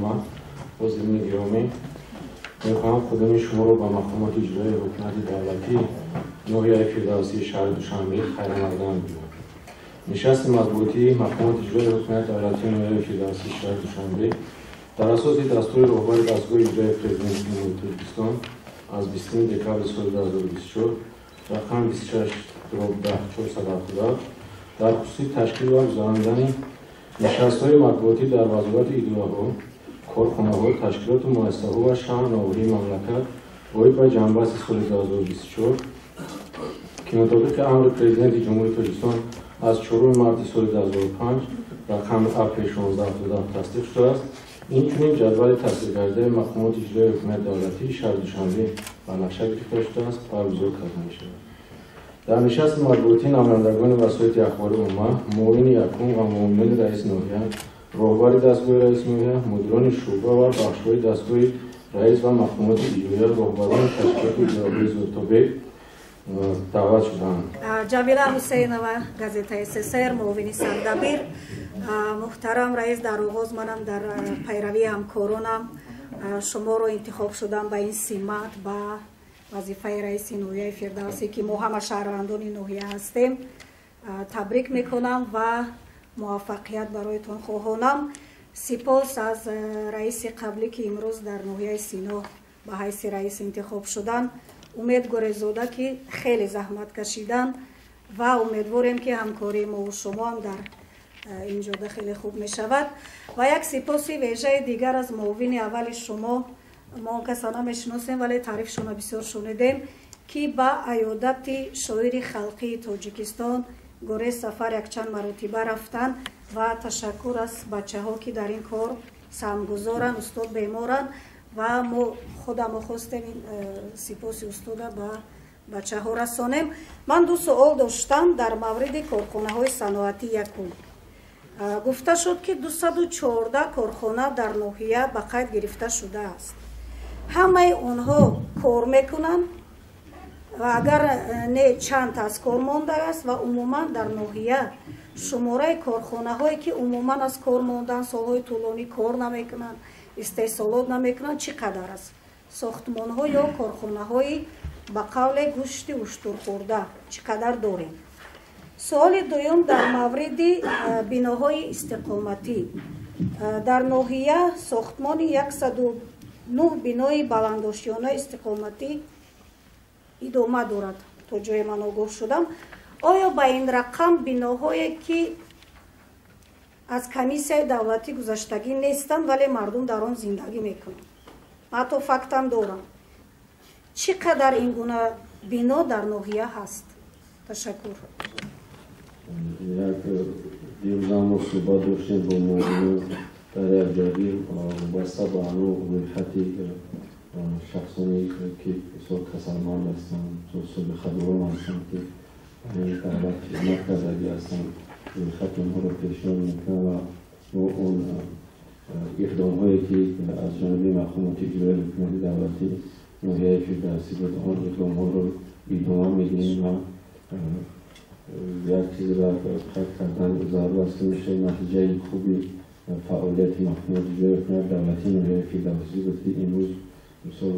محترمه عضوین گرامی، میخواهم خودم شما رو با مقامات اجرایی حکومت دولتی ناحیه فردوسی شهر دوشنبه خیر مقدم می‌گویم. نشست مطبوعاتی مقامات اجرایی حکومت دولتی ناحیه فردوسی شهر دوشنبه در اساس دستور رهبر دستگاه اجرایی پرزیدنت جمهوری ترکستان از 20 دکامبر سال 2024 رقم 26/10/470 در خصوص تشکیل و گزاراندن نشست‌های مطبوعاتی در وزارت اداره‌ها، کارخانه‌ها، تشکیلات و مؤسسه‌ها و شهر ناحیه مملکت باید به جنبش سال 2024 که مطابق امر پرزیدنت جمهوری ترکستان از 4 مارس سال 2005 رقم اپ 1677 تصدیق شده است. این چنین جدول تصدیق کرده مقامات اجرایی حکومت دولتی شهر دوشنبه به نقشه گرفته شده است برگزار کرده می‌شود. در نشست مطبوعاتی نمایندگان وسایط اخبار امه، معاون یکم و معاون رئیس ناحیه، رهبر دستگاه رئیس ناحیه، مدیران شعبه و بخش‌های دستگاه رئیس و مقامات اجرایی، رهبران تشکیلات اداری زودتابه دعوت شدند. جمیله حسینова газетаи СССР معاون سردبیر، محترم رئیس، در آغاز منم در پیروی همکارانم شما رو انتخاب شدم به این سمت به وظیفه رئیس ناحیه فردوسی که ما همه شهروندان ناحیه هستیم تبریک میکنم و موفقیت برایتان خواهانم. سپاس از رئیس قبلی که امروز در ناحیه سینا به حیث رئیس انتخاب شدن. امید گریزاده که خیلی زحمت کشیدن و امیدواریم که همکاری ما و شما هم در اینجا خیلی خوب می شود. و یک سپاس ویژه دیگر از معاون اول شما، ما کسانه میشناسیم ولی تعریفشون بسیار شنیدیم که با عیادت شاعر خلقی تاجیکستان گریز سفر یک چند مرتبه رفتن و تشکر از بچه ها که در این کار سهمگزارن، استاد بیمارن و ما خودم خواستیم این سپاس استاد به بچه ها رسانیم. من دو سوال داشتم در مورد کارخانه های صنعتی یکم. گفته شد که 214 کارخانه در ناحیه به قید گرفته شده است. همه اونها کار میکنن و اگر نه چند از کار مانده است و عموما در ناحیه شماره کارخانه هایی که عموما از کار ماندن سالهای طولانی کار نمیکنن، استحصالات نمیکنن چقدر است؟ ساختمان ها یا کارخانه های به قول گوشت اشتر خورده چقدر داریم؟ سوال دوم در مورد بناهای استقامتی در ناحیه ساختمان 109 بنای بلندآشیانه استقامتی ادامه دارد تا جای من آگاه شدم. آیا با این رقم بناهایی که از کمیسیای دولتی گذشتگی نیستن ولی مردم در آن زندگی میکنن، حتی فکتم دارم، چقدر این گونه بنا در ناحیه هست؟ تشکر. یک دیروزم ما صحبت داشتیم با معاون در ارجابی واسه با انو ویختی شخصانی که سال کسلمان هستن، سال خدوام هستن که دعوت خدمت کردگی هستن ویخت اونها رو پیشنهاد میکنم و اون اقدام هایی که از جانبی مقامات اجرایی حکومت دولتی ناحیه فردوسی بود آن اقدام ها رو ادامه میدیم و یک چیزی را خط کردن ضرور است که میشه نتیجه خوبی فعالیت مقامات اجرایی حکومت دولتی ناحیه فردوسی بود که امروز مثال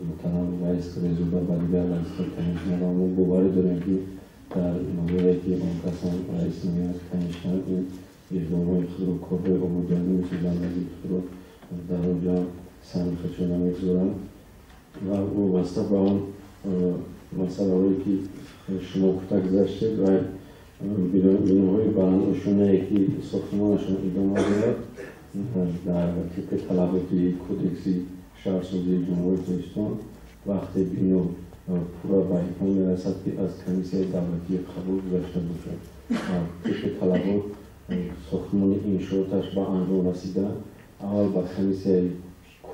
محترم رئیس گریزاده و دیگر رئیس تعیین شدن و ما باور داریم که در ناحیه که اون کسان رئیس ناحیه تعیین شدن این اقدام‌های خود و کارهای عمودانی و زندگی خود رو در آنجا سهم خودشون نمیگذارن و او واسطه به آن مسئله هایی که شما گفته گذاشتید و بناهای بلندآشیانه‌ای که ساختمانشان ادامه دارد در طبق طلبات کدکسی شهرسازی جمهوری ترکستان وقتی بنا پورا به اتمام میرسد که از کمیسیای دولتی قبول گذاشته باشد و طبق طلبات ساختمان انشاءاتش به انجام رسیده اول به کمیسیای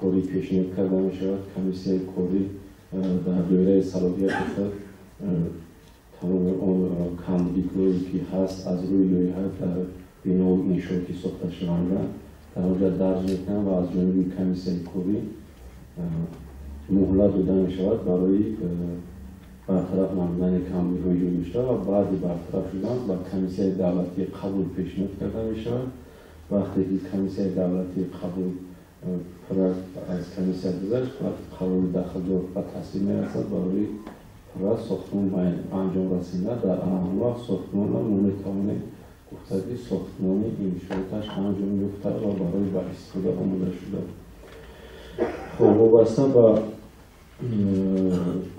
کاری پیشنهاد کرده می شود. کمیسیای کاری در دوره صلاحیت خود تمام آن کمبودی‌هایی که هست از روی لایحه در بنا و انشاءاتی ساخته شونده در آنجا درج میکنن و از جانب کمیسیای کاری مهلت داده می شود برای برطرف نمودن کمبودی‌های بیشتر و بعد برطرف شدن و کمیسیای دولتی قبول پیشنهاد کرده می شود وقتی که کمیسیون دولتی قبول از کمیسیون گذشت وقتی قبول داخل دور و تصمیم میرسد برای ساختمان انجام رسیدن در آن وقت ساختمان نمیتونه گفتگی ساختمانی انشاءاتش انجام میفته و برای به استفاده آماده شده. خب وابسته به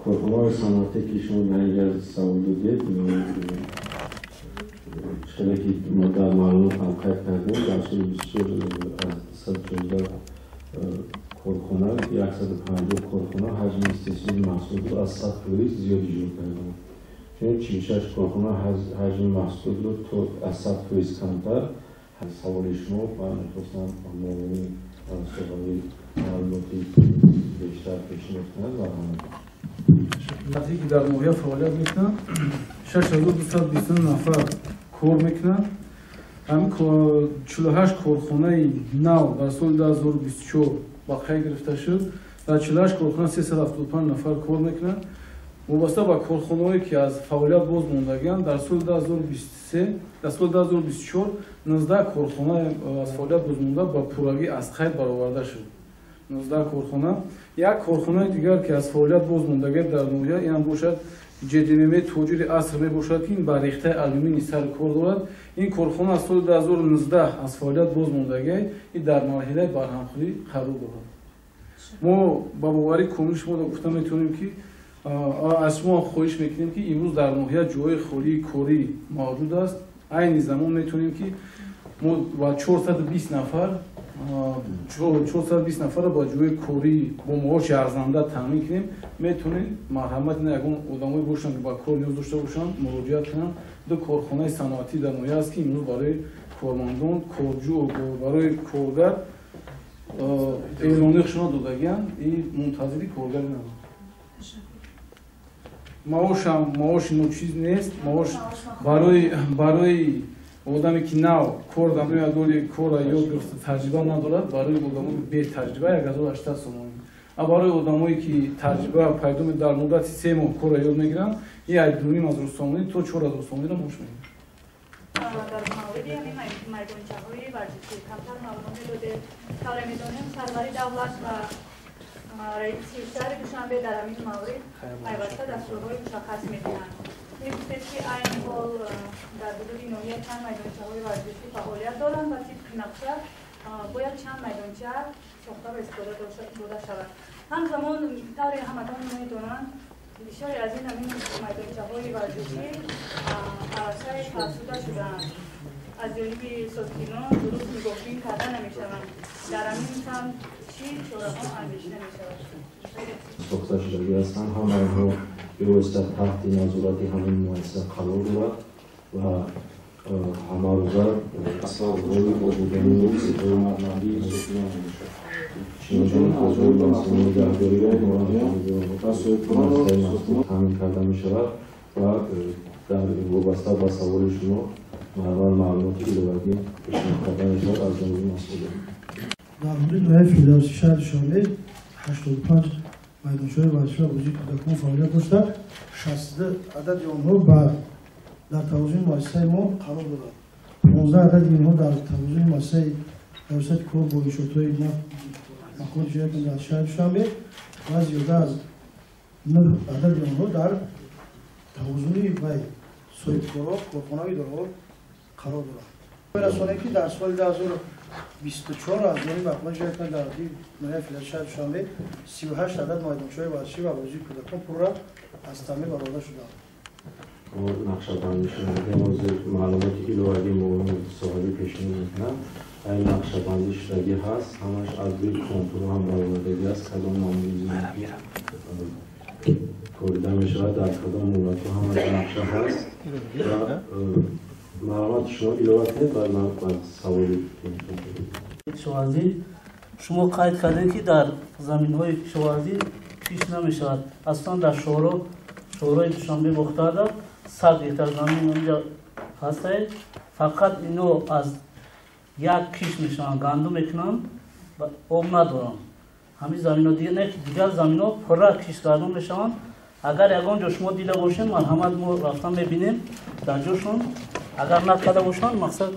کارخانه‌های صنعتی که شما در اینجا سوال دادید چطوری که ما در معلومات هم قید کردیم در سال 114 کارخانه 150 کارخانه حجم استحصال محصول رو از 100% زیادی جور کردن. چون 46 کارخانه حجم محصول رو تو از 100% کمتر. سوال شما من می‌خواستم معلومی سوالی معلوماتی بیشتر پیشنهاد کنند و وقتی که در ناحیه فعالیت میکنن 6229 نفر کار میکنن. همین 48 کارخانه نو در سال 2024 واقع گرفته شد. در 48 کارخانه 375 نفر کار میکنن. وابسته به کارخانه‌هایی که از فعالیت باز موندگان در سال 2023 در سال 2024 19 کارخانه از فعالیت باز مونده با پورگی از قید برآورده شد. 19 کارخانه. یک کارخانه دیگر که از فعالیت باز موندگان در ناحیه این باشد جدیمی توجیه عصر می باشد که این بر ریخته آلومینی سر کار دارد. این کارخانه از سال 2019 از فعالیت باز موندگان این در مرحله برهمخوری قرار دارد. ما با باوری کامل شما گفتم میتونیم که از شما خواهش میکنیم که امروز در ناحیه جای خالی کاری موجود است. عین زمان میتونیم که ما با 420 نفر 420 نفر با جای کاری با معاش ارزنده تامین کنیم. میتونیم مرحمت نگون آدمایی باشن که با کار نیاز داشته باشن مراجعت کنن. دو کارخانه صنعتی در ناحیه است که امروز برای کارمندان کارجو و برای کارگر اعلانیه شما دادگان این منتظری کارگر نمید. معاش نو چیز نیست. معاش برای آدمی که نو کار در روی دوری کار یاد گرفته تجربه ندارد برای آدمای بی تجربه 1800 سوم. برای آدمایی که تجربه پیدا در مدت 3 ماه کار یاد میگیرن این 2.5 سوم تا 4,000 سوم را معاش میگیرن. در مورد همین میدانچه‌های ورزشی کمتر معلومات داده. تا می‌دانیم سروری دولت و رئیس شهر دوشنبه در همین مورد پیوسته دستورهای مشخص می‌دهند. می‌گوید که این حال در حدود ناحیه چند میدانچه‌های ورزشی فعالیت دارند و طبق نقشه باید چند میدانچه ساخته و استفاده داده شود. همزمان طوری همگان می‌دانند بسیاری از این همین میدانچه‌های ورزشی عرصه فرسوده شده‌اند. از جانب ساکنان درست نگاهبین کرده نمی‌شوند. در همین سمت چی چاره‌ها اندیشیده می‌شود؟ ساخته شده هستند. همه اینها بایسته تحت نظارت همین مؤسسه قرار دارد و همه روزه اساس‌های بودنی سیستم مدنی چنانچه فضای بحثی نگهداری را تامین کرده می‌شود و در وابسته به سوال شما معلوماتی ایده‌ای پیشنهاد کرده می‌شود از جانب مسئولین. در مورد ناحیه فدراسی شهر دوشنبه 85 میدانچه‌های ورزشی و بازی کودکان فعالیت داشته. 60 عدد آنها در توازن مؤسسه ما قرار دارد. 15 عدد اینها در توازن مؤسسه ریاست کار با انشاءات‌های مکان جهت در شهر دوشنبه و زیاده از 9 عدد آنها در توازن وی صاحبکارها کارخانه‌های اداره‌ها قرار دارد. رسانه‌ای که در سال 2024 از جانب مکان جهت در ناحیه فدراسی شهر دوشنبه 38 عدد میدانچه‌های ورزشی و بازی کودکان پورا از تعمیر برآورده شده‌اند. نقشه‌بندی شده موضوع معلوماتی که لوحی مورد سوالی پیشنهاد می‌کنم. این نقشه‌بندی شدگی هست. همش از روی کنترل هم برآوردگی است. کدام ماموریزی تولیده می‌شود در کدام مولدها همش نقشه هست و معلومات شما ایراد کنید و من سوالی کشاورزی شما قید کردین که در زمین‌های کشاورزی پیش نمی‌شود. اصلا در شورای دوشنبه مختار 100 هکتار زمین اونجا هست. فقط اینو از یک کیش میشن گندم میکنن و آب ندارن. همین زمین ها دیگر زمین ها پر کیش کردن میشن. اگر یکان جا شما دیده باشین مرحمت ما رفتن میبینیم در جاشون. اگر نکرده باشن مقصد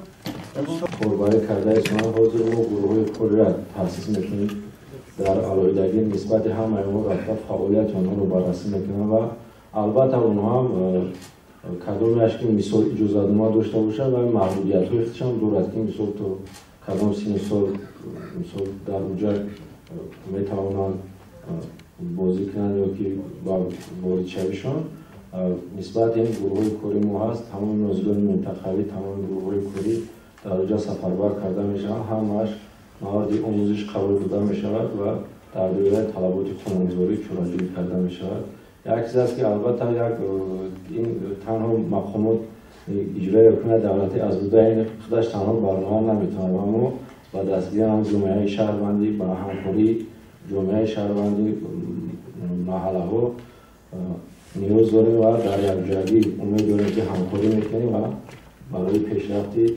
قربانی کرده اسمان حاضر ما گروه کلی را تأسیس میکنیم در علایدگی نسبت همه ما رفته فعالیت آنها رو بررسی میکنیم و البته اونها هم کدومش که مثال اجازه‌نامه داشته باشه و محدودیت های خودش هم دارد که مثال تو کدام سن سال مثال در اونجا میتوانند بازی کنند یا که با بازیچه‌شان نسبت این گروه کلی ما هست تمام نازگان منتخبی تمام گروه کلی در اونجا سفربر کرده میشن همش مواد آموزش قبول داده میشود و در دوره طلبات خانوادگی چراجویی کرده میشود. یک چیز است که البته این تنها مقامات اجرای کنه دولتی از بوده این خودش تنها برنامه نمیتونه اما با دستگیری هم جامعه شهروندی با همکاری جامعه شهروندی محله ها نیاز داریم و در یک جایی امید داریم که همکاری میکنیم و برای پیشرفتی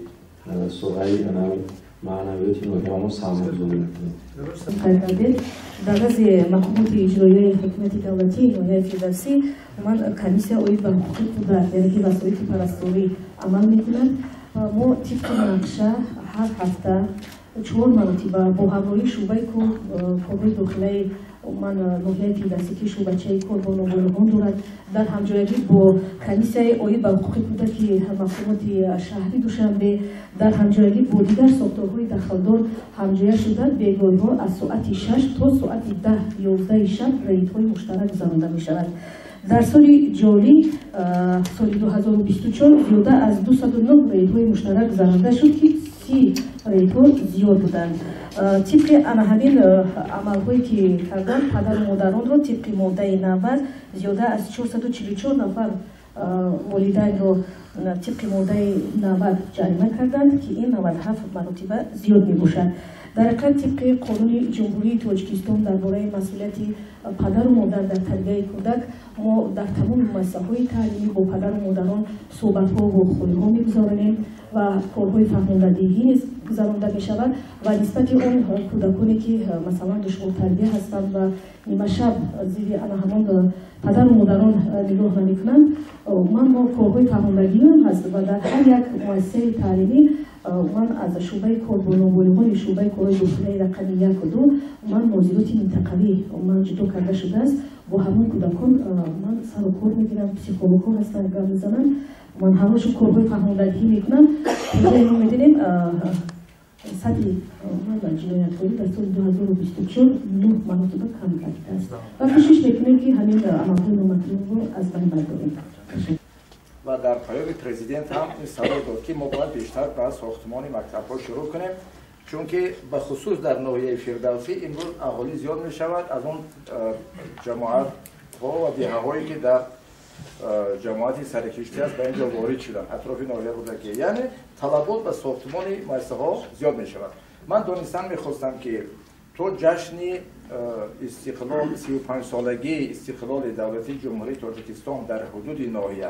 سوغای معنویاتی نوعی همون سرمایه‌گذاری میکنیم. در از مقامات اجرایی حکومت دولتی نوعی فدراسیون من کمیسیا اوید و حقوق کودک یعنی که وسایل پرستاری عمل میکنند. ما طبق نقشه هر هفته 4 مرتبه با همراهی شعبه کار داخلی من نوعی فدراسیون که شعبه‌چه کار با نوآوران دارد در همجایگی با کمیسیای اوید و حقوق کودک مقامات شهری دوشنبه در همجایگی با دیگر ساختارهای دخلدار همجایی شده بیگاهی‌ها از ساعت 6 تا ساعت 10-11 شب ریدهای مشترک گذرانده می‌شود. در سال جاری سال 2024 زیاده از 209 ریدهای مشترک گذرانده شد که 30 ریدها زیاد بودند. طبق همین عملهایی که کردند پدر و مادران را طبق ماده 90 زیاده از 444 نفر والدین را طبق ماده 90 جریمه کردند که این 97 مرتبه زیاد می باشد. در حقیقت طبق قانون جمهوری تاجیکستان درباره مسئولیت پدر و مادر در تربیت کودک ما در تمام مؤسسه‌های تعلیمی با پدر و مادران صحبت‌ها و خودها می‌گذارانیم و کارهای فهماندگی گذرانده می‌شود و نسبت اون کودکانی که مثلا دشوار تربیت هستند و نیمه شب زیر همان پدر و مادران نگاه نمی‌کنند ما کارهای فهماندگی هم هست و در هر یک مؤسسه تعلیمی من از شعبه کار با نوآوران شعبه کارهای داخلی رقم 1 و 2 من موضوعات منطقوی من جدا کرده شده است با همون کودکان من سر و کار میگیرم پسیکولوژها هستن گام میزنن من همشون کارهای فهماندگی میکنم دیگه ما میدونیم سطح من جنایتکاری در سال 2024 9 مرتبه کم کرده است و کوشش میکنیم که همین عملهای نامطلوب رو از بین برداریم. و در پیام پرزیدنت هم این سوال داد که ما باید بیشتر با ساختمان مکتب‌ها شروع کنیم چون که به خصوص در ناحیه فردوسی امروز اهالی زیاد می شود از اون جماعت ها و دیههایی که در جماعتی سرکشتی است به اینجا وارد شدن اطراف ناحیه بودکی یعنی طلبات به ساختمان مؤسسه ها زیاد می شود. من دانستن میخواستم که تو جشن استقلال 35 سالگی استقلال دولتی جمهوری تاجیکستان در حدود ناحیه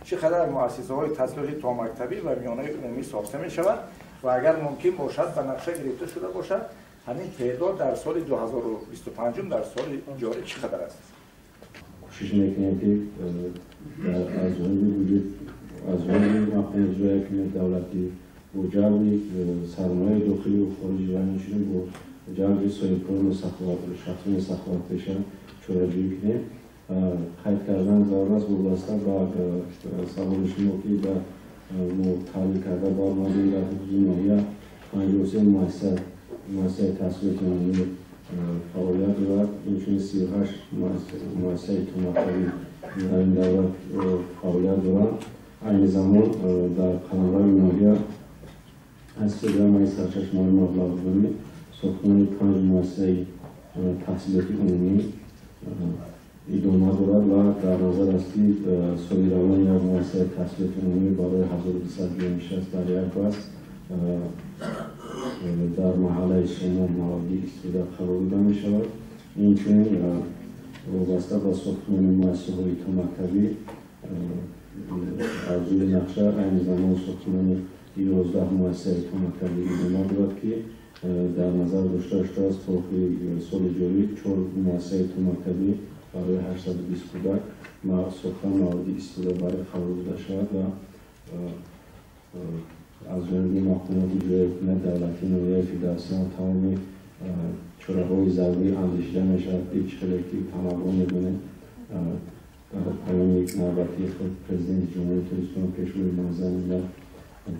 چقدر مؤسسه های تصویری تا مکتبی و میانه عمومی ساخته می شود و اگر ممکن باشد به نقشه گرفته شده باشد همین تعداد در سال 2025 در سال جاری چقدر است؟ کوشش میکنیم که از اون مقام اجرایی حکومت دولتی با جوی سرمایه داخلی و خارجی رانندگی با جوی صاحبکاران و شخصی سخاوت پیشه چراجویی کنیم. قید کردن ضرورت است وابسته به سوال شما که به تحلیل کرده بارمانی در حدود ناحیه 53 مؤسسه تحصیلات عمومی فعالیت دارد. اینچنین 38 مؤسسه مکتبی در این دولت فعالیت دارد. این زمان در قلمرو ناحیه از پروگرام سرچشمه‌های مبلغ ساختمان 5 مؤسسه تحصیلاتی عمومی ادامه دارد و در نظر است که سال روان یک مؤسسه تحصیلاتی عمومی بالای 1260 در یک است در محله شما موادی استفاده قرار داده می شود. اینچنین وابسته به ساختمان مؤسسه‌های مکتبی از روی نقشه این زمان ساختمان 11 مؤسسه مکتبی ادامه دارد که در نظر داشته است تا سال جاری 4 مؤسسه مکتبی برای 820 کودک ساختن موادی استفاده برای قرار داده شود و از جانب محکومات اجرایی حکومت دولتی نوعی فدراسیون تمام چراغ‌های ضروری اندیشیده می‌شود هیچ کلکتیو تمام می‌دونه در پیام یک نوبتی خود پرزیدنت جمهوری ترکستان پیشروی معظم ملت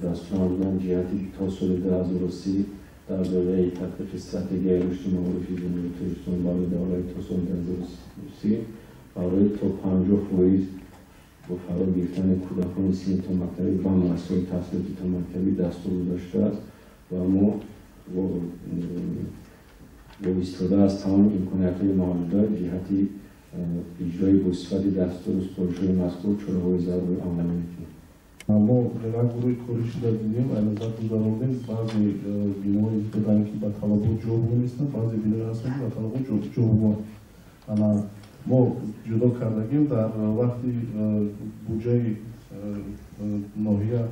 دستور دادن جهتی تا سال 2030 در دوره تطبیق استراتژی رشد معارفی جمهوری ترکستان برای دوره تا سال 2030 برای تا 50% با فرا گرفتن کودکان سن تا مکتبی و مؤسسات تحصیلاتی تا مکتبی دستور داشته است و ما با استفاده از تمام امکانیت‌های موجود جهتی اجرای بصفتی دستور پروژه مذکور چراغ‌های ضروری عمل می‌کنیم. ما در گروه کاری شده دیدیم نظر گذاروندیم بعضی بیماری دادن که با طلبات جواب نیستن بعضی بیماری هستن که با طلبات جواب اما ما جدا کردگیم در وقتی بودجه ناحیه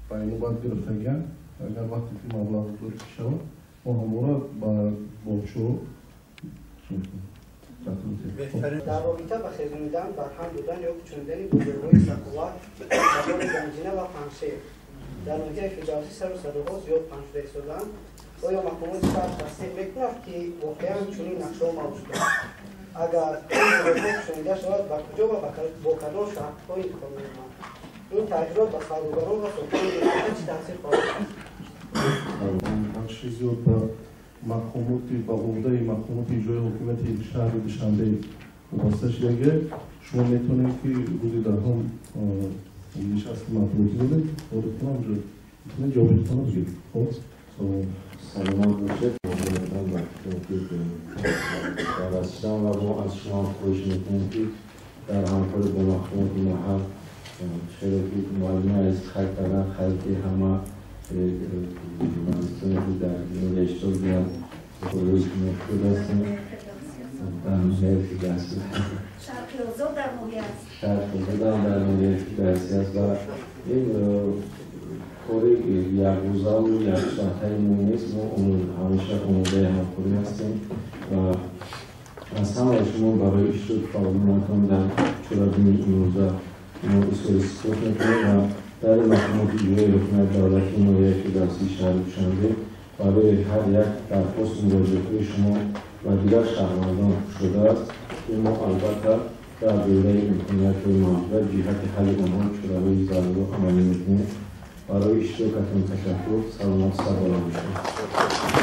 بین‌الملل گرفتگیم اگر وقتی که مبلغ بزرگ شود ما همورا با بچه‌ها در رابطه با خزاندن برهم بودن یا کوچاندن بزرگ‌های سکوات مقام گنجینه و پنجشیر در ناحیه فدراسی سر و صداها زیاد پنجده شدند آیا محکومات شهر تصدیق می‌کند که واقعا چنین نقشه موجود است اگر این بزرگ‌ها کوچانده شود با کجا و با کدام شهرهای انتخاب می‌کنند این تغییرات با سوداگران و سکان منطقه چه تاثیر خواهد داشت بخشی زیاد با محکوماتی با عهده محکومات اجرایی حکومت شهر دوشنبه واسه شده شما میتونید که روزی دهم نشست مطبوعاتی بودید و بتونم میتونید جواب بتونم بگید خب سلامت باشید مجدداً وقتی در رسیدن و ما از شما خواهش میکنیم که در همکار با محکومات محل خیلی معلومه از خلق کردن خلقی همه منصوری در این اشتال بیان خروج مفید هستیم در نوعی فدراسی شرقی آزاد در نوعی است شرقی آزاد در نوعی فدراسی است و این کاری یک روزا و یک ساعته نیست ما همیشه آماده همکاری هستیم و از همه شما برای اشتراک فعالیت‌تان در چراغ‌های این روزا ما استفاده می‌کنیم و در محکومات اجرایی حکومت دولتی نوعی فدراسی شهر دوشنبه برای هر یک درخواست مراجعه شما و دیگر شهروندان شده است که ما البته در دوره امکانیت موجود جهت حل آنها چراغ‌های ضروری عملی می‌کنیم برای اشتراکتان تشکر سلامت سر بالا باشید